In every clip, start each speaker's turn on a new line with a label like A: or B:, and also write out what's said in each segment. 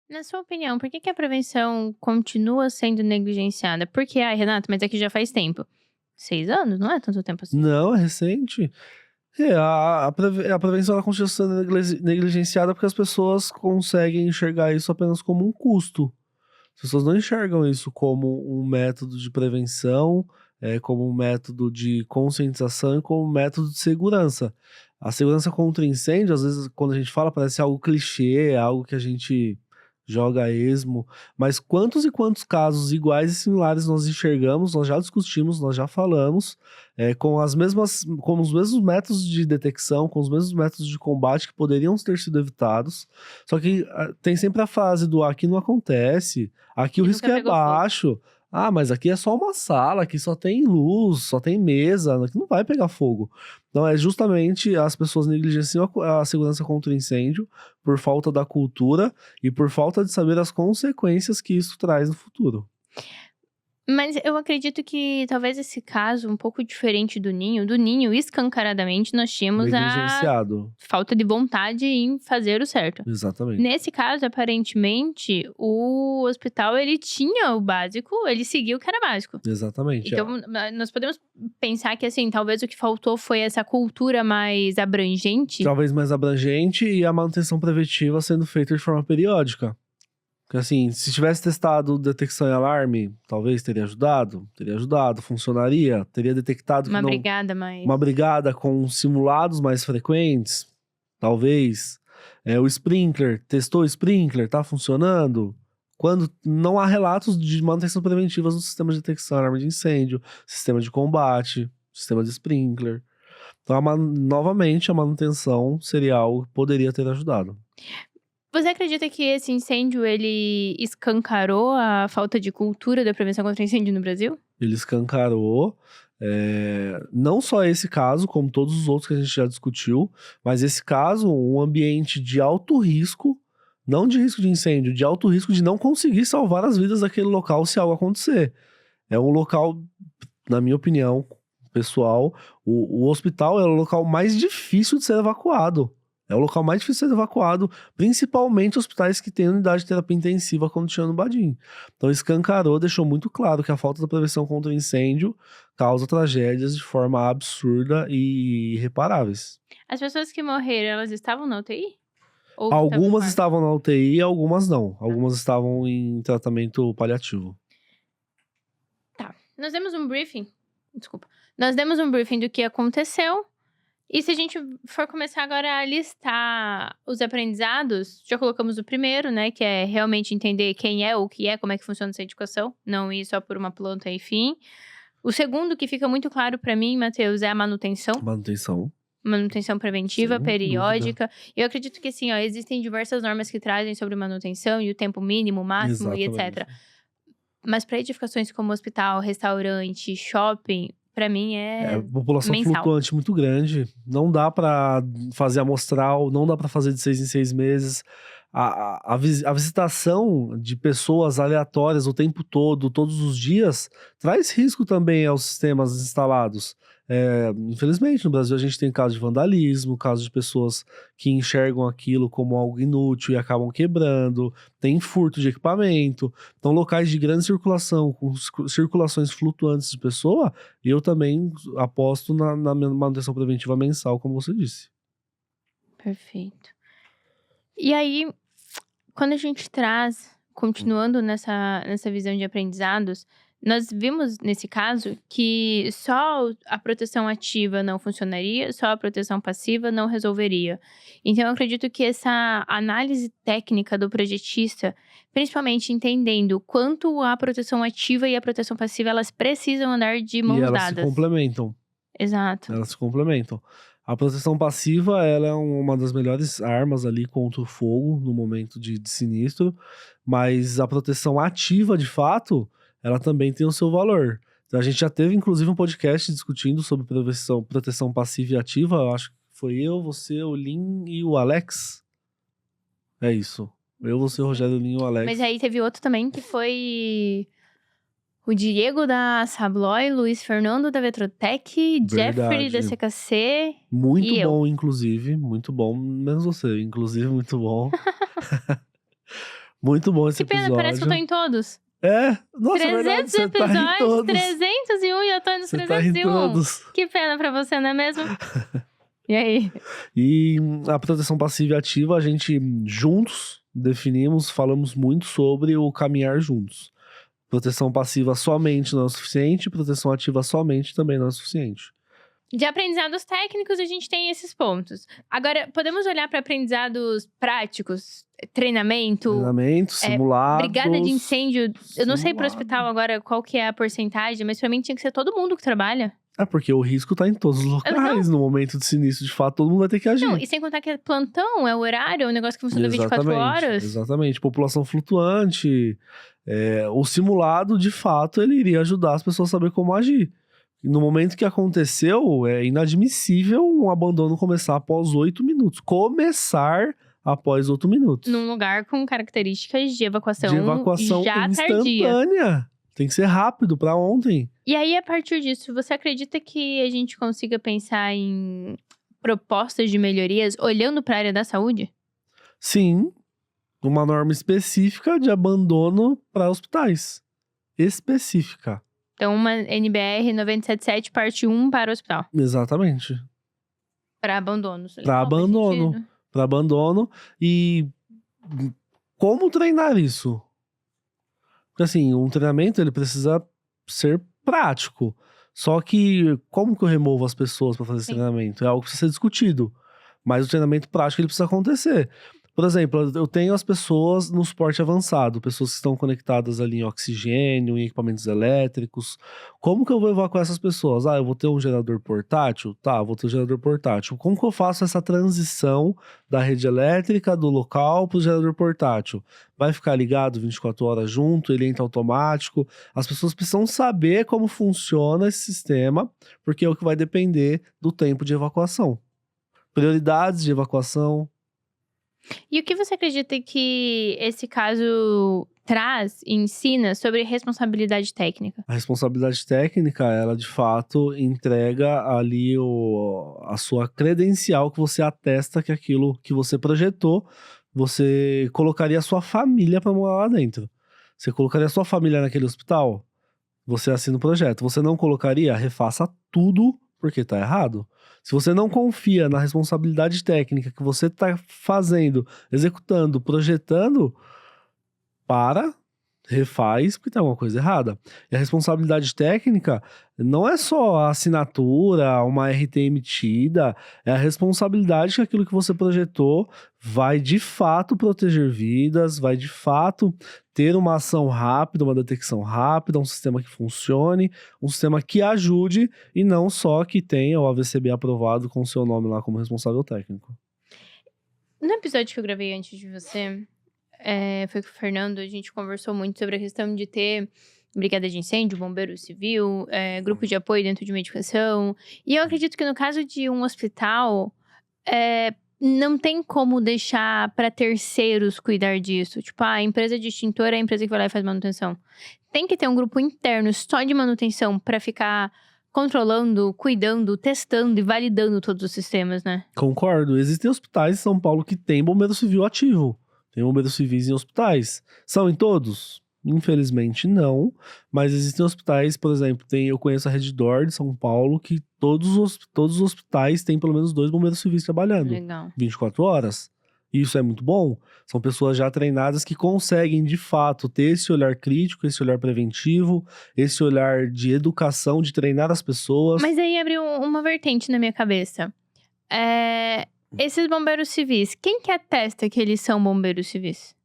A: Na sua opinião, por que que a prevenção continua sendo negligenciada? Porque, ai, Renato, mas é que já faz tempo. 6 anos? Não é tanto tempo assim.
B: Não, é recente. A prevenção ela continua sendo negligenciada porque as pessoas conseguem enxergar isso apenas como um custo. As pessoas não enxergam isso como um método de prevenção, como um método de conscientização e como um método de segurança. A segurança contra incêndio, às vezes, quando a gente fala, parece algo clichê, algo que a gente joga a esmo, mas quantos e quantos casos iguais e similares nós enxergamos, nós já discutimos, nós já falamos, com os mesmos métodos de detecção, com os mesmos métodos de combate que poderiam ter sido evitados, só que tem sempre a frase do aqui não acontece, aqui o
A: E
B: risco
A: nunca
B: é
A: pegou fogo.
B: baixo. Ah, mas aqui é só uma sala, aqui só tem luz, só tem mesa, aqui não vai pegar fogo. Então é justamente as pessoas negligenciam a segurança contra o incêndio por falta da cultura e por falta de saber as consequências que isso traz no futuro.
A: Mas eu acredito que talvez esse caso um pouco diferente do Ninho escancaradamente nós tínhamos a
B: Negligenciado,
A: falta de vontade em fazer o certo.
B: exatamente.
A: Nesse caso, aparentemente, o hospital ele tinha o básico, ele seguiu o que era básico.
B: Exatamente.
A: Então, nós podemos pensar que, assim, talvez o que faltou foi essa cultura mais abrangente.
B: Talvez mais abrangente e a manutenção preventiva sendo feita de forma periódica. Porque assim, se tivesse testado detecção e alarme, talvez teria ajudado, funcionaria, teria detectado que
A: Uma
B: não.
A: brigada mais.
B: Uma brigada com simulados mais frequentes, talvez. O sprinkler, testou o sprinkler, tá funcionando? Quando não há relatos de manutenção preventivas no sistema de detecção, alarme de incêndio, sistema de combate, sistema de sprinkler. Então, novamente, a manutenção seria algo que poderia ter ajudado.
A: Você acredita que esse incêndio, ele escancarou a falta de cultura da prevenção contra incêndio no Brasil?
B: Ele escancarou, não só esse caso, como todos os outros que a gente já discutiu, mas esse caso, um ambiente de alto risco, não de risco de incêndio, de alto risco de não conseguir salvar as vidas daquele local se algo acontecer. É um local, na minha opinião pessoal, o hospital é o local mais difícil de ser evacuado. É o local mais difícil de ser evacuado, principalmente hospitais que têm unidade de terapia intensiva quando tinha no Badim. Então escancarou, deixou muito claro que a falta da prevenção contra incêndio causa tragédias de forma absurda e irreparáveis.
A: As pessoas que morreram, elas estavam na UTI? Ou que estavam no
B: Algumas
A: quarto?
B: estavam na UTI, algumas não.
A: Tá.
B: Algumas estavam em tratamento paliativo.
A: Tá. Nós demos um briefing. Desculpa. Nós demos um briefing do que aconteceu. E se a gente for começar agora a listar os aprendizados, já colocamos o primeiro, né? Que é realmente entender quem é, o que é, como é que funciona essa educação. Não ir só por uma planta e fim. O segundo, que fica muito claro pra mim, Matheus, é a manutenção.
B: Manutenção,
A: Manutenção preventiva,
B: sem dúvida.
A: periódica. Eu acredito que, assim, ó, existem diversas normas que trazem sobre manutenção e o tempo mínimo, máximo e
B: Exatamente.
A: etc. Mas para edificações como hospital, restaurante, shopping, pra mim é
B: População
A: mensal.
B: flutuante muito grande. Não dá pra fazer amostral, não dá pra fazer de 6 em 6 meses. A visitação de pessoas aleatórias o tempo todo, todos os dias, traz risco também aos sistemas instalados. Infelizmente, no Brasil a gente tem casos de vandalismo, casos de pessoas que enxergam aquilo como algo inútil e acabam quebrando, tem furto de equipamento. Então, locais de grande circulação, com circulações flutuantes de pessoa, eu também aposto na manutenção preventiva mensal, como você disse.
A: Perfeito. E aí, quando a gente traz, continuando nessa visão de aprendizados, nós vimos nesse caso que só a proteção ativa não funcionaria, só a proteção passiva não resolveria. Então, eu acredito que essa análise técnica do projetista, principalmente entendendo quanto a proteção ativa e a proteção passiva, elas precisam andar de
B: E
A: mãos
B: elas se
A: dadas.
B: complementam.
A: Exato.
B: Elas se complementam. A proteção passiva, ela é uma das melhores armas ali contra o fogo no momento de sinistro, mas a proteção ativa, de fato, ela também tem o seu valor. Então, a gente já teve, inclusive, um podcast discutindo sobre proteção passiva e ativa. Eu acho que foi eu, você, o Lin e o Alex. É isso. Eu, você, o Rogério, o Lin e o Alex.
A: Mas aí teve outro também que foi o Diego da Sabloy, Luiz Fernando da Vetrotec, Jeffrey da
B: Verdade.
A: CKC
B: Muito
A: e eu.
B: bom, inclusive. Muito bom. Menos você, inclusive, muito bom. Muito bom esse
A: Que pena, parece que eu tô em todos.
B: Nossa, é verdade,
A: 300
B: você tá em
A: episódios,
B: todos.
A: 301 e eu tô nos
B: Você tá em
A: 301.
B: todos.
A: Que pena pra você, não é mesmo? E aí?
B: E a proteção passiva e ativa, a gente juntos definimos, falamos muito sobre o caminhar juntos. Proteção passiva somente não é o suficiente, proteção ativa somente também não é o suficiente.
A: De aprendizados técnicos, a gente tem esses pontos. Agora, podemos olhar para aprendizados práticos? Treinamento,
B: Simulados.
A: brigada de incêndio. Eu não sei pro hospital agora qual que é a porcentagem, mas pra mim tinha que ser todo mundo que trabalha.
B: Porque o risco tá em todos os locais. No momento de sinistro, de fato, todo mundo vai ter que agir.
A: Não, e sem contar que é plantão, é o horário, é um negócio que funciona 24 horas.
B: Exatamente. População flutuante. O simulado, de fato, ele iria ajudar as pessoas a saber como agir. No momento que aconteceu, é inadmissível um abandono começar após 8 minutos. Começar após 8 minutos.
A: Num lugar com características de evacuação já
B: instantânea.
A: Tardia.
B: Tem que ser rápido pra ontem.
A: E aí, a partir disso, você acredita que a gente consiga pensar em propostas de melhorias olhando para a área da saúde?
B: Sim. Uma norma específica de abandono para hospitais. Específica.
A: Então, uma NBR 977, parte 1 para o hospital.
B: Exatamente.
A: Para abandonos.
B: Para abandono. Para abandono. E como treinar isso? Porque assim, um treinamento ele precisa ser prático. Só que como que eu removo as pessoas para fazer esse treinamento? É algo que precisa ser discutido. Mas o treinamento prático ele precisa acontecer. Por exemplo, eu tenho as pessoas no suporte avançado, pessoas que estão conectadas ali em oxigênio, em equipamentos elétricos. Como que eu vou evacuar essas pessoas? Eu vou ter um gerador portátil? Tá, vou ter um gerador portátil. Como que eu faço essa transição da rede elétrica do local para o gerador portátil? Vai ficar ligado 24 horas junto? Ele entra automático? As pessoas precisam saber como funciona esse sistema, porque é o que vai depender do tempo de evacuação. Prioridades de evacuação.
A: E o que você acredita que esse caso traz e ensina sobre responsabilidade técnica?
B: A responsabilidade técnica, ela de fato entrega ali a sua credencial que você atesta que aquilo que você projetou, você colocaria a sua família para morar lá dentro. Você colocaria a sua família naquele hospital? Você assina o projeto. Você não colocaria? Refaça tudo porque tá errado. Se você não confia na responsabilidade técnica que você está fazendo, executando, projetando, refaz, porque tem alguma coisa errada. E a responsabilidade técnica não é só a assinatura, uma RT emitida, é a responsabilidade que aquilo que você projetou vai de fato proteger vidas, vai de fato ter uma ação rápida, uma detecção rápida, um sistema que funcione, um sistema que ajude e não só que tenha o AVCB aprovado com o seu nome lá como responsável técnico.
A: No episódio que eu gravei antes de você, foi com o Fernando, a gente conversou muito sobre a questão de ter brigada de incêndio, bombeiro civil, grupo de apoio dentro de medicação. E eu acredito que no caso de um hospital, não tem como deixar para terceiros cuidar disso. Tipo, a empresa de extintor é a empresa que vai lá e faz manutenção. Tem que ter um grupo interno só de manutenção para ficar controlando, cuidando, testando e validando todos os sistemas, né?
B: Concordo. Existem hospitais em São Paulo que tem bombeiro civil ativo. Tem bombeiros civis em hospitais. São em todos? Infelizmente não. Mas existem hospitais, por exemplo, eu conheço a Reddor de São Paulo, que todos os hospitais têm pelo menos 2 bombeiros civis trabalhando.
A: Legal.
B: 24 horas. Isso é muito bom. São pessoas já treinadas que conseguem, de fato, ter esse olhar crítico, esse olhar preventivo, esse olhar de educação, de treinar as pessoas.
A: Mas aí abriu uma vertente na minha cabeça. Esses bombeiros civis, quem que atesta que eles são bombeiros civis?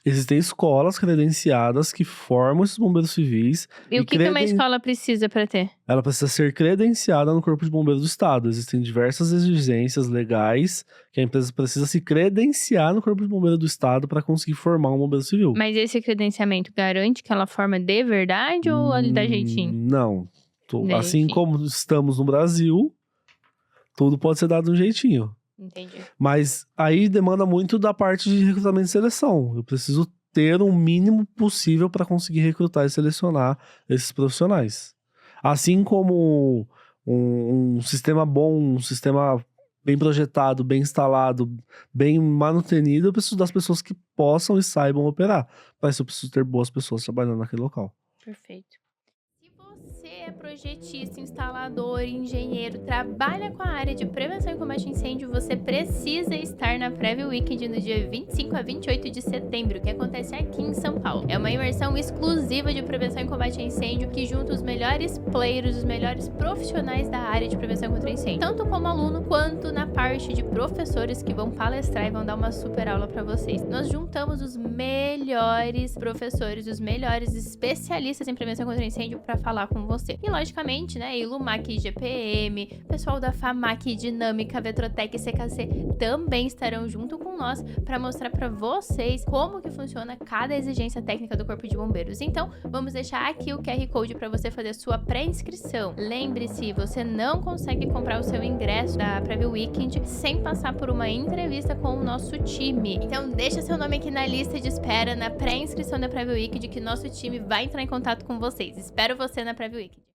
B: Existem escolas credenciadas que formam esses bombeiros civis.
A: E o que uma escola precisa para ter?
B: Ela precisa ser credenciada no Corpo de Bombeiros do Estado. Existem diversas exigências legais que a empresa precisa se credenciar no Corpo de Bombeiros do Estado para conseguir formar um bombeiro civil.
A: Mas esse credenciamento garante que ela forma de verdade ou ele dá jeitinho?
B: Não. Assim como estamos no Brasil, tudo pode ser dado de um jeitinho.
A: Entendi.
B: Mas aí demanda muito da parte de recrutamento e seleção. Eu preciso ter o mínimo possível para conseguir recrutar e selecionar esses profissionais. Assim como um sistema bom, um sistema bem projetado, bem instalado, bem manutenido, eu preciso das pessoas que possam e saibam operar. Para isso eu preciso ter boas pessoas trabalhando naquele local.
A: Perfeito. Se você é projetista, instalador, engenheiro, trabalha com a área de prevenção e combate a incêndio, você precisa estar na Preview Weekend no dia 25 a 28 de setembro, que acontece aqui em São Paulo. É uma imersão exclusiva de prevenção e combate a incêndio que junta os melhores players, os melhores profissionais da área de prevenção contra incêndio, tanto como aluno quanto na parte de professores que vão palestrar e vão dar uma super aula para vocês. Nós juntamos os melhores professores, os melhores especialistas em prevenção contra incêndio para falar com você. E logicamente, né, Ilumac GPM, pessoal da FAMAC Dinâmica, Vetrotec e CKC também estarão junto com nós para mostrar para vocês como que funciona cada exigência técnica do Corpo de Bombeiros. Então, vamos deixar aqui o QR Code para você fazer sua pré-inscrição. Lembre-se, você não consegue comprar o seu ingresso da Preview Weekend sem passar por uma entrevista com o nosso time. Então, deixa seu nome aqui na lista de espera, na pré-inscrição da Preview Weekend, que nosso time vai entrar em contato com vocês. Espero você na Preview Weekend.